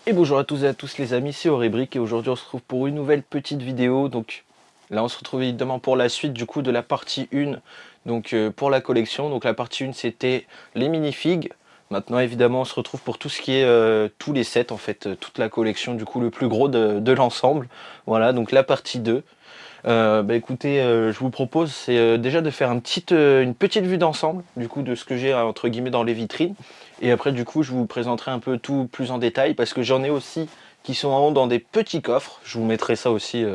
Et bonjour à tous et à tous les amis, c'est Aurébric et aujourd'hui on se retrouve pour une nouvelle petite vidéo. Donc là on se retrouve évidemment pour la suite du coup de la partie 1, donc pour la collection. Donc la partie 1 c'était les minifigs. Maintenant évidemment on se retrouve pour tout ce qui est tous les sets en fait, toute la collection, du coup le plus gros de l'ensemble. Voilà, donc la partie 2. Écoutez, je vous propose c'est déjà de faire une petite vue d'ensemble du coup de ce que j'ai entre guillemets dans les vitrines, et après du coup je vous présenterai un peu tout plus en détail parce que j'en ai aussi qui sont en haut dans des petits coffres. Je vous mettrai ça aussi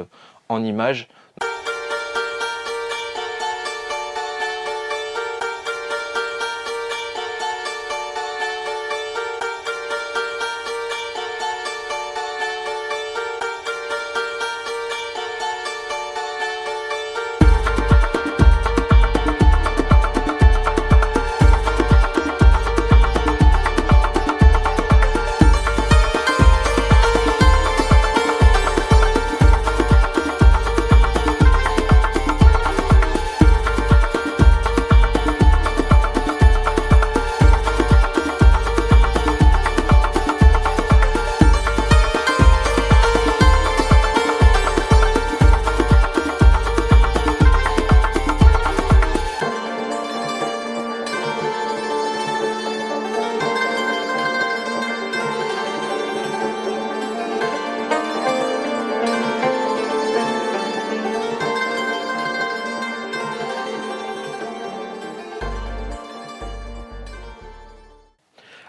en image.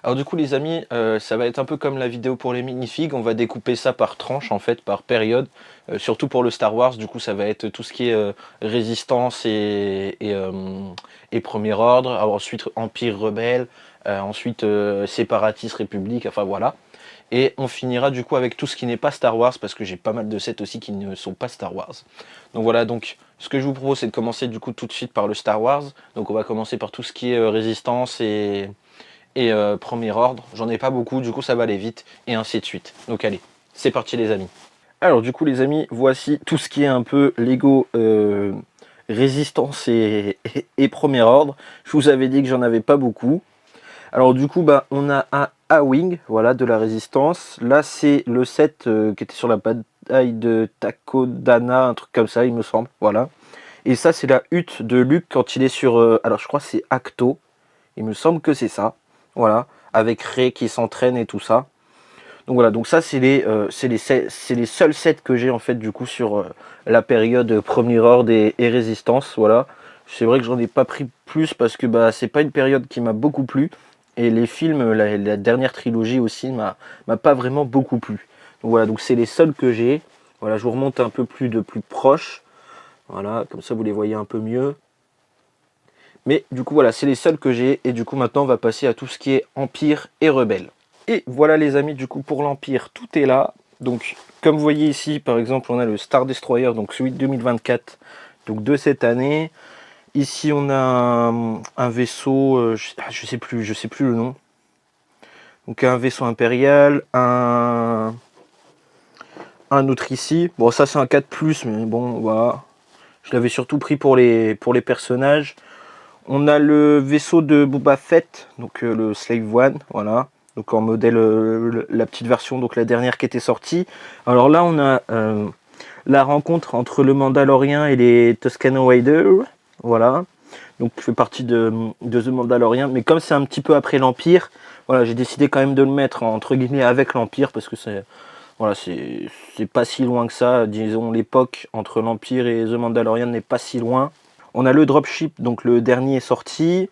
Alors du coup les amis, ça va être un peu comme la vidéo pour les minifigs, on va découper ça par tranche en fait, par période, surtout pour le Star Wars. Du coup ça va être tout ce qui est résistance et premier ordre, alors ensuite Empire rebelle, ensuite séparatiste république, enfin voilà. Et on finira du coup avec tout ce qui n'est pas Star Wars, parce que j'ai pas mal de sets aussi qui ne sont pas Star Wars. Donc voilà, donc ce que je vous propose c'est de commencer du coup tout de suite par le Star Wars. Donc on va commencer par tout ce qui est résistance et premier ordre. J'en ai pas beaucoup, du coup ça va aller vite, et ainsi de suite. Donc allez, c'est parti les amis. Alors du coup les amis, voici tout ce qui est un peu Lego résistance et premier ordre. Je vous avais dit que j'en avais pas beaucoup. Alors du coup bah on a un A-Wing, voilà, de la résistance. Là c'est le set qui était sur la bataille de Takodana, un truc comme ça il me semble, voilà. Et ça c'est la hutte de Luke quand il est sur, alors je crois que c'est Acto, il me semble que c'est ça. Voilà, avec Rey qui s'entraîne et tout ça. Donc voilà, donc ça c'est les seuls sets que j'ai en fait du coup sur la période Premier Ordre et Résistance. Voilà, c'est vrai que j'en ai pas pris plus parce que bah c'est pas une période qui m'a beaucoup plu. Et les films, la dernière trilogie aussi m'a pas vraiment beaucoup plu. Donc voilà, donc c'est les seuls que j'ai. Voilà, je vous remonte un peu plus proche. Voilà, comme ça vous les voyez un peu mieux. Mais du coup voilà, c'est les seuls que j'ai, et du coup maintenant on va passer à tout ce qui est Empire et Rebelle. Et voilà les amis, du coup pour l'Empire tout est là. Donc comme vous voyez ici par exemple on a le Star Destroyer, donc celui de 2024, donc de cette année. Ici on a un vaisseau, je sais plus le nom. Donc un vaisseau impérial, un autre ici. Bon ça c'est un 4+, mais bon voilà. Je l'avais surtout pris pour les personnages. On a le vaisseau de Boba Fett, donc le Slave One, voilà. Donc en modèle, la petite version, donc la dernière qui était sortie. Alors là, on a la rencontre entre le Mandalorien et les Tuscano Raiders, voilà. Donc fait partie de The Mandalorian, mais comme c'est un petit peu après l'Empire, voilà, j'ai décidé quand même de le mettre entre guillemets avec l'Empire, parce que c'est voilà, c'est pas si loin que ça. Disons l'époque entre l'Empire et The Mandalorian n'est pas si loin. On a le dropship, donc le dernier est sorti.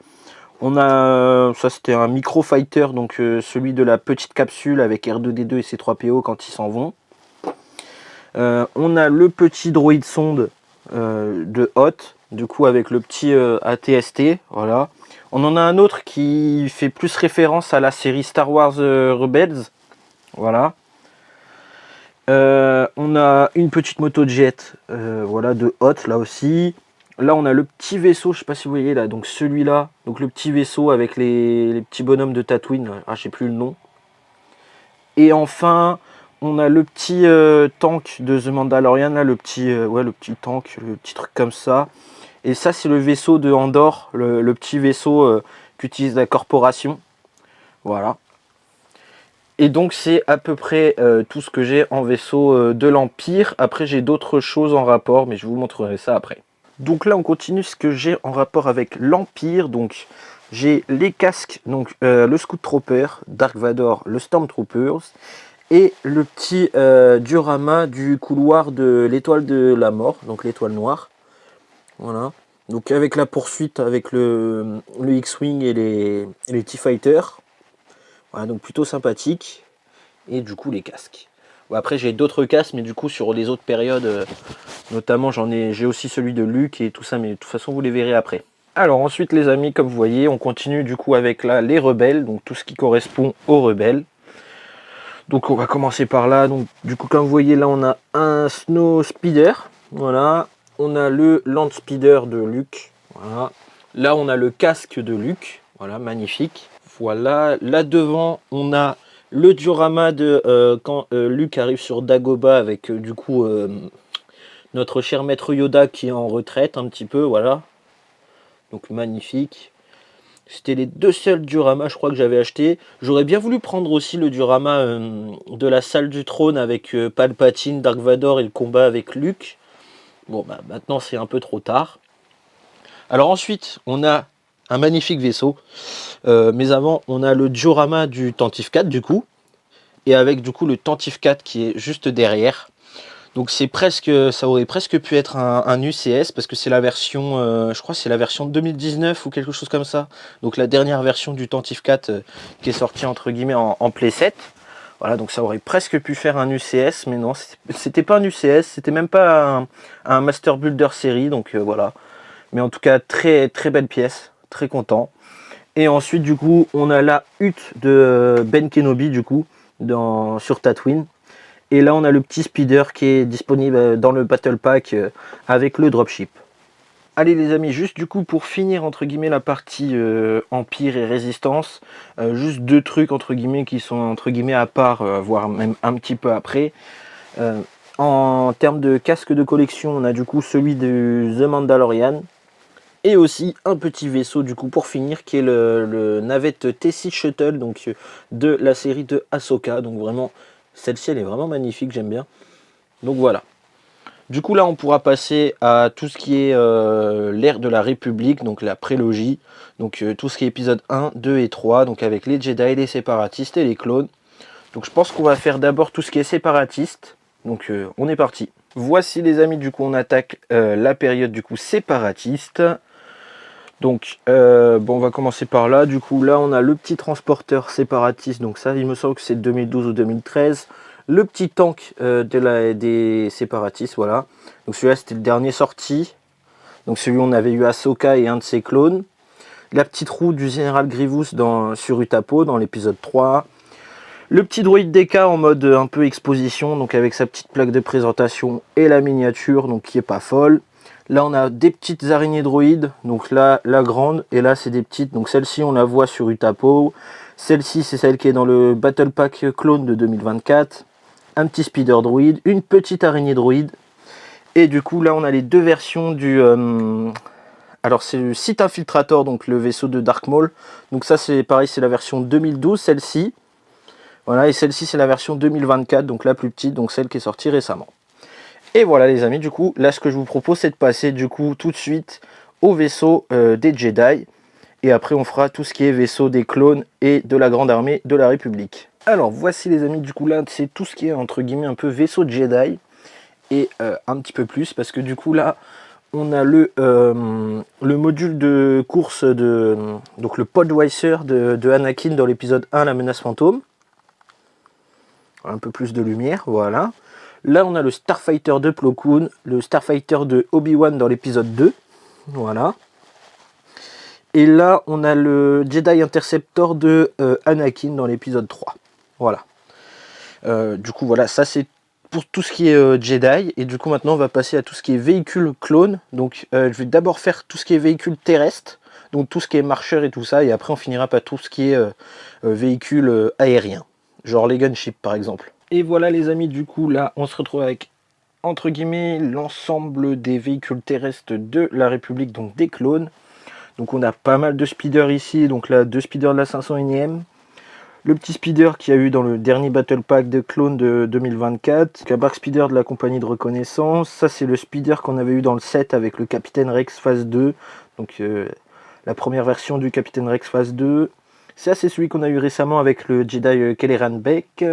On a, ça c'était un micro fighter, donc celui de la petite capsule avec R2D2 et C3PO quand ils s'en vont. On a le petit droïde sonde de Hoth, du coup avec le petit ATST, voilà. On en a un autre qui fait plus référence à la série Star Wars Rebels, voilà. On a une petite moto jet, voilà, de Hoth là aussi. Là on a le petit vaisseau, je sais pas si vous voyez là, donc celui-là, donc le petit vaisseau avec les petits bonhommes de Tatooine, ah je sais plus le nom. Et enfin on a le petit tank de The Mandalorian, là, le petit tank, le petit truc comme ça. Et ça c'est le vaisseau de Andor, le petit vaisseau qu'utilise la corporation. Voilà. Et donc c'est à peu près tout ce que j'ai en vaisseau de l'Empire. Après j'ai d'autres choses en rapport, mais je vous montrerai ça après. Donc là on continue ce que j'ai en rapport avec l'Empire. Donc j'ai les casques, donc le Scout Trooper, Dark Vador, le Stormtroopers, et le petit diorama du couloir de l'étoile de la mort, donc l'étoile noire. Voilà. Donc avec la poursuite avec le X-Wing et les TIE-Fighters. Voilà, donc plutôt sympathique. Et du coup les casques. Bon, après j'ai d'autres casques, mais du coup sur les autres périodes, notamment j'ai aussi celui de Luke et tout ça, mais de toute façon vous les verrez après. Alors ensuite les amis, comme vous voyez, on continue du coup avec là les rebelles, donc tout ce qui correspond aux rebelles. Donc on va commencer par là. Donc du coup comme vous voyez là on a un Snow Speeder. Voilà. On a le Land Speeder de Luke. Voilà. Là on a le casque de Luke. Voilà, magnifique. Voilà. Là devant on a le diorama de quand Luke arrive sur Dagobah avec du coup notre cher maître Yoda qui est en retraite un petit peu. Voilà. Donc magnifique. C'était les deux seuls dioramas, je crois, que j'avais acheté. J'aurais bien voulu prendre aussi le diorama de la salle du trône avec Palpatine, Dark Vador et le combat avec Luke. Bon, bah maintenant c'est un peu trop tard. Alors ensuite, on a un magnifique vaisseau. Mais avant, on a le diorama du Tantive 4 du coup. Et avec du coup le Tantive 4 qui est juste derrière. Donc c'est presque, ça aurait presque pu être un UCS parce que c'est la version, je crois que c'est la version 2019 ou quelque chose comme ça. Donc la dernière version du Tantive 4 qui est sortie entre guillemets en playset. Voilà, donc ça aurait presque pu faire un UCS, mais non, c'était pas un UCS, c'était même pas un Master Builder série, donc voilà. Mais en tout cas, très très belle pièce, très content. Et ensuite, du coup, on a la hutte de Ben Kenobi, du coup, sur Tatooine. Et là, on a le petit speeder qui est disponible dans le Battle Pack avec le dropship. Allez les amis, juste du coup pour finir entre guillemets la partie Empire et Résistance, juste deux trucs entre guillemets qui sont entre guillemets à part, voire même un petit peu après. En termes de casque de collection, on a du coup celui de The Mandalorian. Et aussi un petit vaisseau du coup pour finir qui est le navette T6 Shuttle donc de la série de Ahsoka. Donc vraiment celle-ci elle est vraiment magnifique, j'aime bien. Donc voilà. Du coup là on pourra passer à tout ce qui est l'ère de la République, donc la prélogie. Donc tout ce qui est épisode 1, 2 et 3, donc avec les Jedi, les séparatistes et les clones. Donc je pense qu'on va faire d'abord tout ce qui est séparatiste. Donc on est parti. Voici les amis, du coup on attaque la période du coup séparatiste. Donc, bon, on va commencer par là. Du coup, là, on a le petit transporteur séparatiste. Donc ça, il me semble que c'est 2012 ou 2013. Le petit tank des séparatistes, voilà. Donc celui-là, c'était le dernier sorti. Donc celui où on avait eu Ahsoka et un de ses clones. La petite roue du général Grievous sur Utapo, dans l'épisode 3. Le petit droïde DK en mode un peu exposition, donc avec sa petite plaque de présentation et la miniature, donc qui est pas folle. Là, on a des petites araignées droïdes. Donc là, la grande. Et là, c'est des petites. Donc celle-ci, on la voit sur Utapo. Celle-ci, c'est celle qui est dans le Battle Pack Clone de 2024. Un petit speeder droïde. Une petite araignée droïde. Et du coup, là, on a les deux versions du... alors, c'est le Sith Infiltrator, donc le vaisseau de Dark Maul. Donc ça, c'est pareil, c'est la version 2012, celle-ci. Voilà, et celle-ci, c'est la version 2024, donc la plus petite, donc celle qui est sortie récemment. Et voilà les amis, du coup, là ce que je vous propose c'est de passer du coup tout de suite au vaisseau des Jedi. Et après on fera tout ce qui est vaisseau des clones et de la grande armée de la République. Alors voici les amis, du coup là c'est tout ce qui est entre guillemets un peu vaisseau de Jedi. Et un petit peu plus parce que du coup là on a le module de course donc le Podweiser de Anakin dans l'épisode 1, la menace fantôme. Un peu plus de lumière, voilà. Là, on a le Starfighter de Plo Koon, le Starfighter de Obi-Wan dans l'épisode 2. Voilà. Et là, on a le Jedi Interceptor de Anakin dans l'épisode 3. Voilà. Du coup, voilà, ça c'est pour tout ce qui est Jedi. Et du coup, maintenant, on va passer à tout ce qui est véhicule clone. Donc, je vais d'abord faire tout ce qui est véhicule terrestre. Donc, tout ce qui est marcheur et tout ça. Et après, on finira par tout ce qui est véhicule aérien. Genre les gunships, par exemple. Et voilà les amis, du coup là on se retrouve avec entre guillemets l'ensemble des véhicules terrestres de la République, donc des clones. Donc on a pas mal de speeders ici, donc là deux speeders de la 501ème, Le petit speeder qu'il y a eu dans le dernier Battle Pack de clones de 2024. Un Bark Speeder de la compagnie de reconnaissance. Ça, c'est le speeder qu'on avait eu dans le set avec le Capitaine Rex phase 2. Donc, la première version du Capitaine Rex phase 2. Ça, c'est celui qu'on a eu récemment avec le Jedi Kelleran Beck.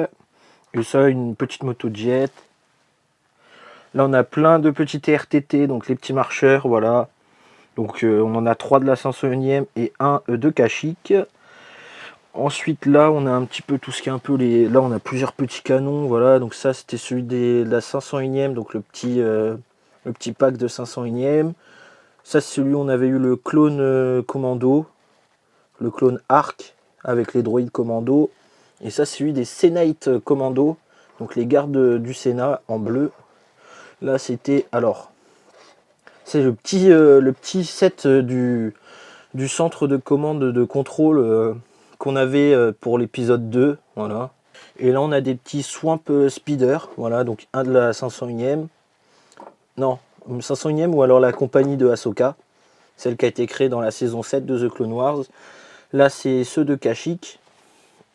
Et ça, une petite moto jet. Là, on a plein de petits TRTT, donc les petits marcheurs, voilà. Donc, on en a 3 de la 501e et 1 de Kashyyyk. Ensuite, là, on a un petit peu tout ce qui est un peu les... Là, on a plusieurs petits canons, voilà. Donc ça, c'était celui de la 501e, donc le petit pack de 501e. Ça, c'est celui où on avait eu le clone commando, le clone Arc, avec les droïdes commando. Et ça, c'est celui des Senate commando, donc les gardes du Sénat en bleu. Là, c'était... Alors, c'est le petit set du centre de commande de contrôle... qu'on avait pour l'épisode 2, voilà. Et là on a des petits Swamp Speeder, voilà, donc un de la 501e, non, 501e ou alors la compagnie de Ahsoka, celle qui a été créée dans la saison 7 de The Clone Wars. Là c'est ceux de Kashyyyk.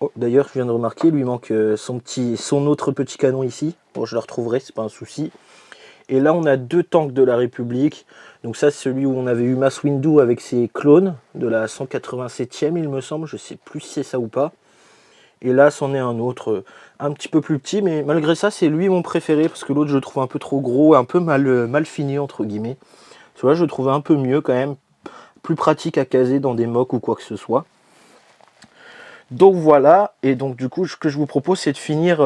Oh, d'ailleurs je viens de remarquer, il lui manque son autre petit canon ici, bon je le retrouverai, c'est pas un souci. Et là on a 2 tanks de la République, donc ça c'est celui où on avait eu Mace Windu avec ses clones de la 187e il me semble, je sais plus si c'est ça ou pas. Et là c'en est un autre, un petit peu plus petit, mais malgré ça c'est lui mon préféré, parce que l'autre je le trouve un peu trop gros, un peu mal fini entre guillemets. Tu vois, je le trouvais un peu mieux quand même, plus pratique à caser dans des mocks ou quoi que ce soit. Donc voilà, et donc du coup ce que je vous propose c'est de finir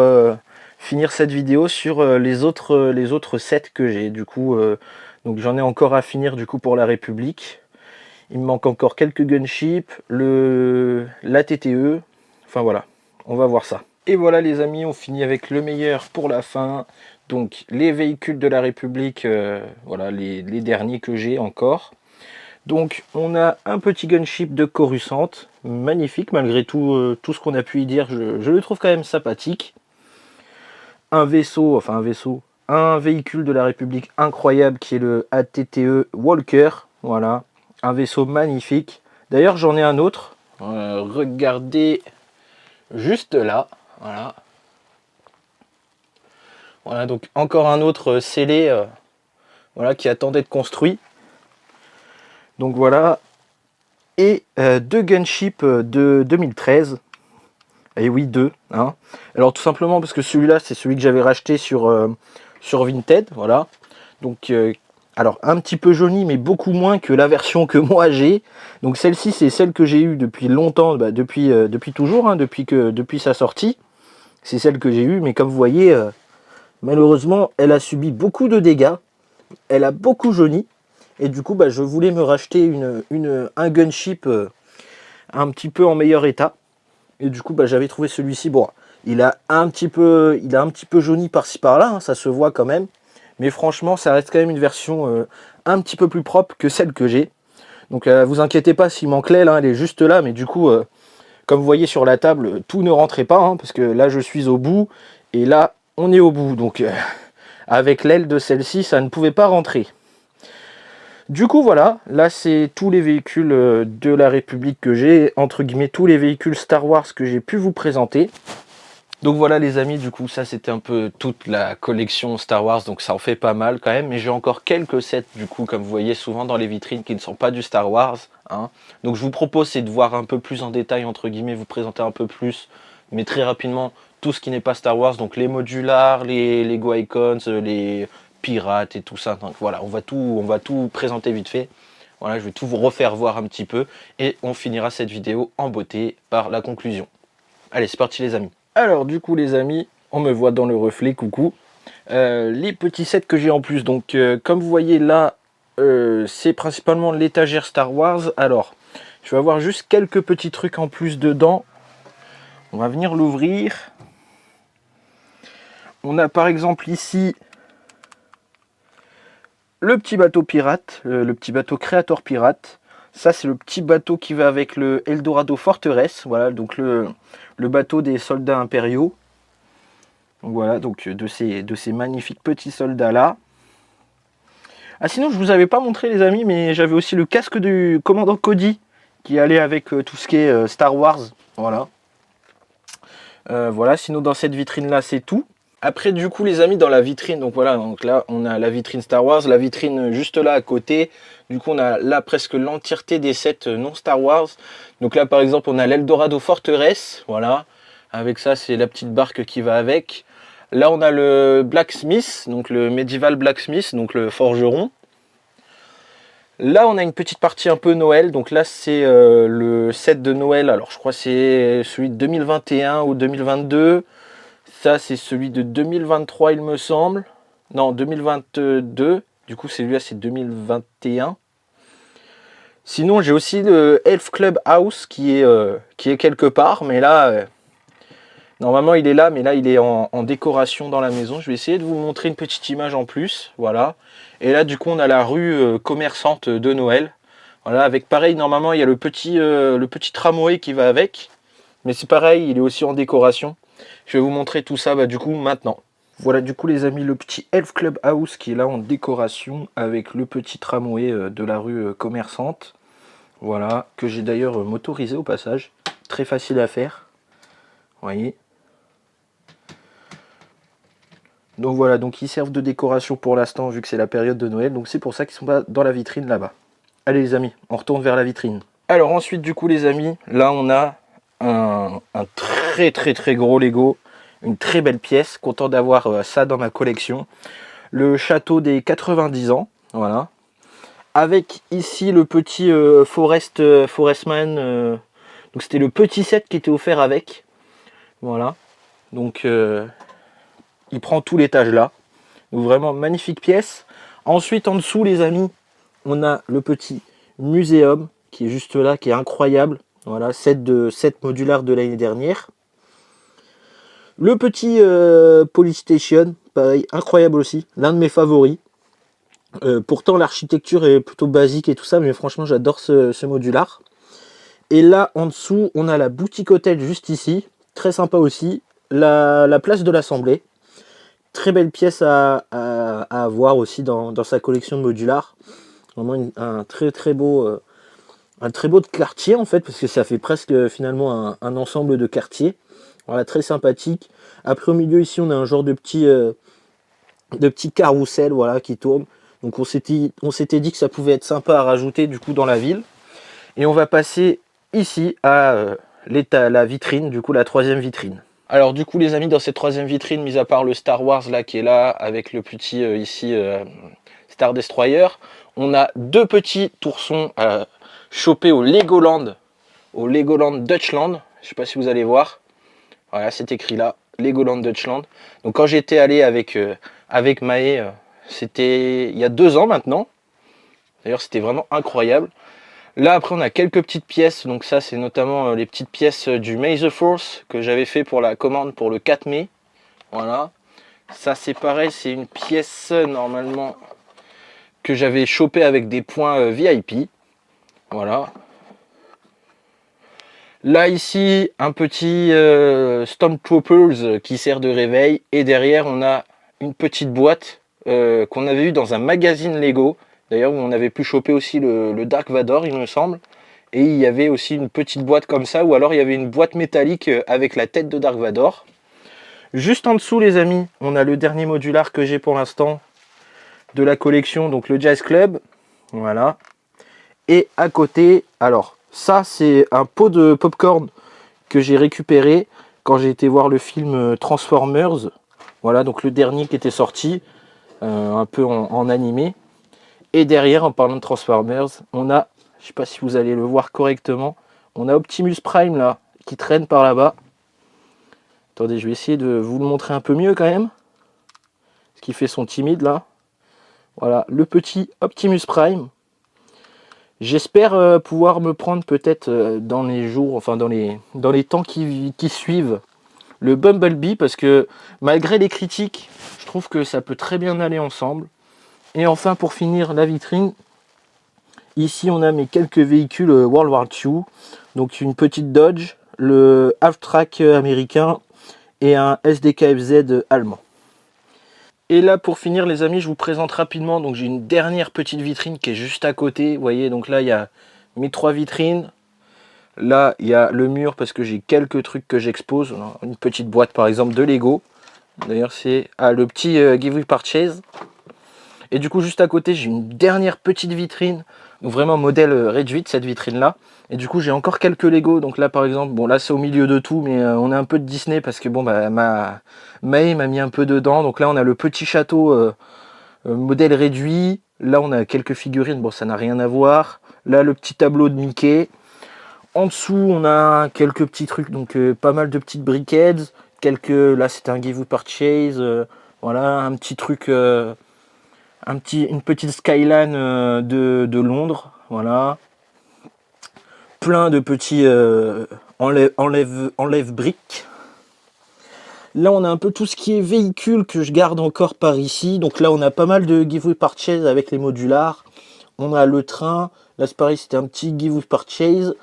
cette vidéo sur les autres sets que j'ai. Du coup, donc j'en ai encore à finir du coup pour la République. Il me manque encore quelques gunships, la TTE, enfin voilà, on va voir ça. Et voilà les amis, on finit avec le meilleur pour la fin. Donc les véhicules de la République, voilà les derniers que j'ai encore. Donc on a un petit gunship de Coruscant, magnifique malgré tout, tout ce qu'on a pu y dire, je le trouve quand même sympathique. Un véhicule de la République incroyable qui est le ATTE Walker, voilà, un vaisseau magnifique. D'ailleurs j'en ai un autre, regardez juste là, voilà. Voilà, donc encore un autre scellé, voilà, qui attend d'être construit. Donc voilà, et 2 gunships de 2013. Et oui, 2. Hein. Alors tout simplement parce que celui-là, c'est celui que j'avais racheté sur Vinted. Voilà. Donc, alors un petit peu jauni, mais beaucoup moins que la version que moi j'ai. Donc celle-ci, c'est celle que j'ai eue depuis longtemps, depuis toujours, hein, depuis sa sortie. C'est celle que j'ai eue, mais comme vous voyez, malheureusement, elle a subi beaucoup de dégâts. Elle a beaucoup jauni. Et du coup, je voulais me racheter un gunship un petit peu en meilleur état. Et du coup, j'avais trouvé celui-ci. Bon, il a un petit peu jauni par-ci par-là, hein, ça se voit quand même. Mais franchement, ça reste quand même une version un petit peu plus propre que celle que j'ai. Donc, vous inquiétez pas s'il manque l'aile, hein, elle est juste là. Mais du coup, comme vous voyez sur la table, tout ne rentrait pas, hein, parce que là, je suis au bout. Et là, on est au bout. Donc, avec l'aile de celle-ci, ça ne pouvait pas rentrer. Du coup voilà, là c'est tous les véhicules de la République que j'ai, entre guillemets tous les véhicules Star Wars que j'ai pu vous présenter. Donc voilà les amis, du coup ça c'était un peu toute la collection Star Wars, donc ça en fait pas mal quand même, mais j'ai encore quelques sets du coup comme vous voyez souvent dans les vitrines qui ne sont pas du Star Wars. Hein. Donc je vous propose c'est de voir un peu plus en détail, entre guillemets, vous présenter un peu plus, mais très rapidement, tout ce qui n'est pas Star Wars, donc les modulars, les Lego Icons, les pirates et tout ça. Donc voilà, on va tout présenter vite fait. Voilà, je vais tout vous refaire voir un petit peu et on finira cette vidéo en beauté par la conclusion. Allez, c'est parti les amis. Alors du coup les amis, on me voit dans le reflet, coucou. Les petits sets que j'ai en plus, donc comme vous voyez là, c'est principalement l'étagère Star Wars. Alors, je vais avoir juste quelques petits trucs en plus dedans. On va venir l'ouvrir. On a par exemple ici le petit bateau pirate, le petit bateau créateur pirate. Ça c'est le petit bateau qui va avec le Eldorado Fortress. Voilà, donc le bateau des soldats impériaux. Voilà, donc de ces magnifiques petits soldats là. Ah sinon je vous avais pas montré les amis, mais j'avais aussi le casque du commandant Cody qui allait avec tout ce qui est Star Wars. Voilà. Voilà, sinon dans cette vitrine là c'est tout. Après du coup les amis, dans la vitrine, donc voilà, donc là on a la vitrine Star Wars, la vitrine juste là à côté. Du coup on a là presque l'entièreté des sets non Star Wars. Donc là par exemple on a l'Eldorado Fortress, voilà. Avec ça c'est la petite barque qui va avec. Là on a le Blacksmith, donc le Medieval Blacksmith, donc le forgeron. Là, on a une petite partie un peu Noël. Donc là, c'est le set de Noël. Alors, je crois que c'est celui de 2021 ou 2022. Ça, c'est celui de 2023, il me semble. Non, 2022. Du coup, celui-là, c'est 2021. Sinon, j'ai aussi le Elf Club House qui est quelque part. Mais là, normalement, il est là. Mais là, il est en décoration dans la maison. Je vais essayer de vous montrer une petite image en plus. Voilà. Et là, du coup, on a la rue commerçante de Noël. Voilà, avec pareil, normalement, il y a le petit tramway qui va avec. Mais c'est pareil, il est aussi en décoration. Je vais vous montrer tout ça, du coup, maintenant. Voilà, du coup, les amis, le petit Elf Club House qui est là en décoration avec le petit tramway de la rue commerçante. Voilà, que j'ai d'ailleurs motorisé au passage. Très facile à faire. Vous voyez. Donc voilà, donc ils servent de décoration pour l'instant vu que c'est la période de Noël. Donc c'est pour ça qu'ils sont pas dans la vitrine là-bas. Allez les amis, on retourne vers la vitrine. Alors ensuite du coup les amis, là on a un très gros Lego. Une très belle pièce, content d'avoir ça dans ma collection. Le château des 90 ans, voilà. Avec ici le petit Forestman. Donc c'était le petit set qui était offert avec. Voilà. Donc il prend tout l'étage là. Donc vraiment magnifique pièce. Ensuite en dessous les amis, on a le petit muséum qui est juste là, qui est incroyable. Voilà, set modulaire de l'année dernière. Le petit Polystation, pareil, incroyable aussi, l'un de mes favoris. Pourtant l'architecture est plutôt basique et tout ça, mais franchement j'adore ce modular. Et là en dessous, on a la boutique hôtel juste ici, très sympa aussi. La place de l'Assemblée. Très belle pièce à avoir aussi dans sa collection de modular. Vraiment un très beau de quartier en fait, parce que ça fait presque finalement un ensemble de quartiers. Voilà, très sympathique. Après au milieu ici on a un genre de petit carrousel, voilà, qui tourne. Donc on s'était dit que ça pouvait être sympa à rajouter du coup dans la ville. Et on va passer ici à la vitrine, du coup la troisième vitrine. Alors du coup les amis, dans cette troisième vitrine, mis à part le Star Wars là qui est là, avec le petit ici Star Destroyer, on a deux petits toursons chopés au Legoland Dutchland. Je sais pas si vous allez voir. Voilà, c'est écrit là, Legoland Dutchland. Donc quand j'étais allé avec Maë, c'était il y a 2 ans maintenant. D'ailleurs c'était vraiment incroyable. Là après on a quelques petites pièces, donc ça c'est notamment les petites pièces du May the Force que j'avais fait pour la commande pour le 4 mai. Voilà. Ça c'est pareil, c'est une pièce normalement que j'avais chopé avec des points VIP. Voilà. Là ici un petit Stormtroopers qui sert de réveil, et derrière on a une petite boîte qu'on avait eue dans un magazine Lego, d'ailleurs où on avait pu choper aussi le Dark Vador il me semble, et il y avait aussi une petite boîte comme ça, ou alors il y avait une boîte métallique avec la tête de Dark Vador. Juste en dessous les amis, on a le dernier modular que j'ai pour l'instant de la collection, donc le Jazz Club, voilà. Et à côté, alors ça c'est un pot de popcorn que j'ai récupéré quand j'ai été voir le film Transformers. Voilà, donc le dernier qui était sorti, un peu en animé. Et derrière, en parlant de Transformers, on a, je sais pas si vous allez le voir correctement, on a Optimus Prime là, qui traîne par là-bas. Attendez, je vais essayer de vous le montrer un peu mieux quand même. Ce qui fait son timide là. Voilà, le petit Optimus Prime. J'espère pouvoir me prendre peut-être dans les jours, enfin dans les temps qui suivent, le Bumblebee, parce que malgré les critiques, je trouve que ça peut très bien aller ensemble. Et enfin pour finir la vitrine, ici on a mes quelques véhicules World War II, donc une petite Dodge, le Half-Track américain et un SDKFZ allemand. Et là pour finir les amis, je vous présente rapidement, donc j'ai une dernière petite vitrine qui est juste à côté, vous voyez, donc là il y a mes 3 vitrines. Là, il y a le mur parce que j'ai quelques trucs que j'expose. Une petite boîte par exemple de Lego. D'ailleurs, c'est le petit Give We Purchase. Et du coup, juste à côté, j'ai une dernière petite vitrine. Donc vraiment modèle réduite, cette vitrine-là. Et du coup, j'ai encore quelques Lego. Donc là, par exemple, bon, là, c'est au milieu de tout, mais on a un peu de Disney parce que bon, bah, May m'a mis un peu dedans. Donc là, on a le petit château modèle réduit. Là, on a quelques figurines. Bon, ça n'a rien à voir. Là, le petit tableau de Mickey. En dessous, on a quelques petits trucs. Donc, pas mal de petites briquettes. Là, c'est un Give We Purchase. Voilà, un petit truc. Une petite skyline de Londres, voilà. Plein de petits enlève-briques. Là, on a un peu tout ce qui est véhicule que je garde encore par ici. Donc là, on a pas mal de giveaway purchase avec les modulars. On a le train. Là, c'est pareil, c'était un petit giveaway purchase.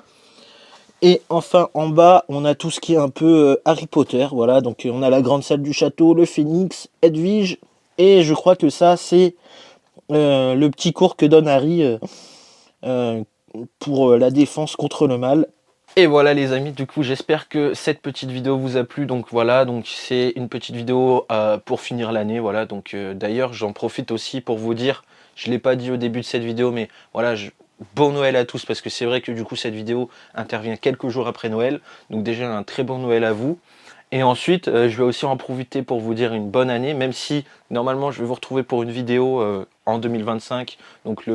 Et enfin, en bas, on a tout ce qui est un peu Harry Potter. Voilà, donc on a la grande salle du château, le Phénix, Edwige. Et je crois que ça, c'est le petit cours que donne Harry euh, pour la défense contre le mal. Et voilà les amis, du coup j'espère que cette petite vidéo vous a plu. Donc voilà, donc c'est une petite vidéo pour finir l'année. Voilà, donc d'ailleurs j'en profite aussi pour vous dire, je ne l'ai pas dit au début de cette vidéo, mais voilà, bon Noël à tous, parce que c'est vrai que du coup cette vidéo intervient quelques jours après Noël. Donc déjà un très bon Noël à vous. Et ensuite, je vais aussi en profiter pour vous dire une bonne année, même si normalement je vais vous retrouver pour une vidéo en 2025. Donc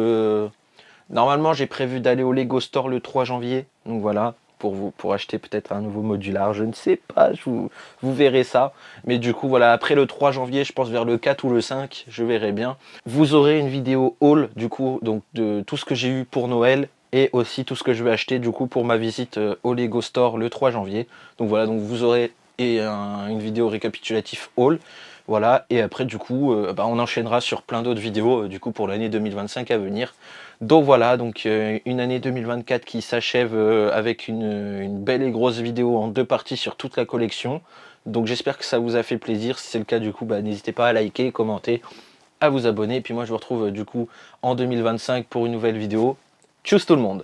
normalement j'ai prévu d'aller au Lego Store le 3 janvier. Donc voilà, pour acheter peut-être un nouveau modular, je ne sais pas, vous verrez ça. Mais du coup voilà, après le 3 janvier, je pense vers le 4 ou le 5, je verrai bien. Vous aurez une vidéo haul du coup, donc de tout ce que j'ai eu pour Noël. Et aussi tout ce que je vais acheter du coup pour ma visite au Lego Store le 3 janvier. Donc voilà, donc vous aurez une vidéo récapitulative haul. Voilà, et après du coup, on enchaînera sur plein d'autres vidéos du coup pour l'année 2025 à venir. Donc voilà, donc une année 2024 qui s'achève avec une belle et grosse vidéo en 2 parties sur toute la collection. Donc j'espère que ça vous a fait plaisir. Si c'est le cas du coup, n'hésitez pas à liker, commenter, à vous abonner. Et puis moi je vous retrouve du coup en 2025 pour une nouvelle vidéo. Tchuss tout le monde!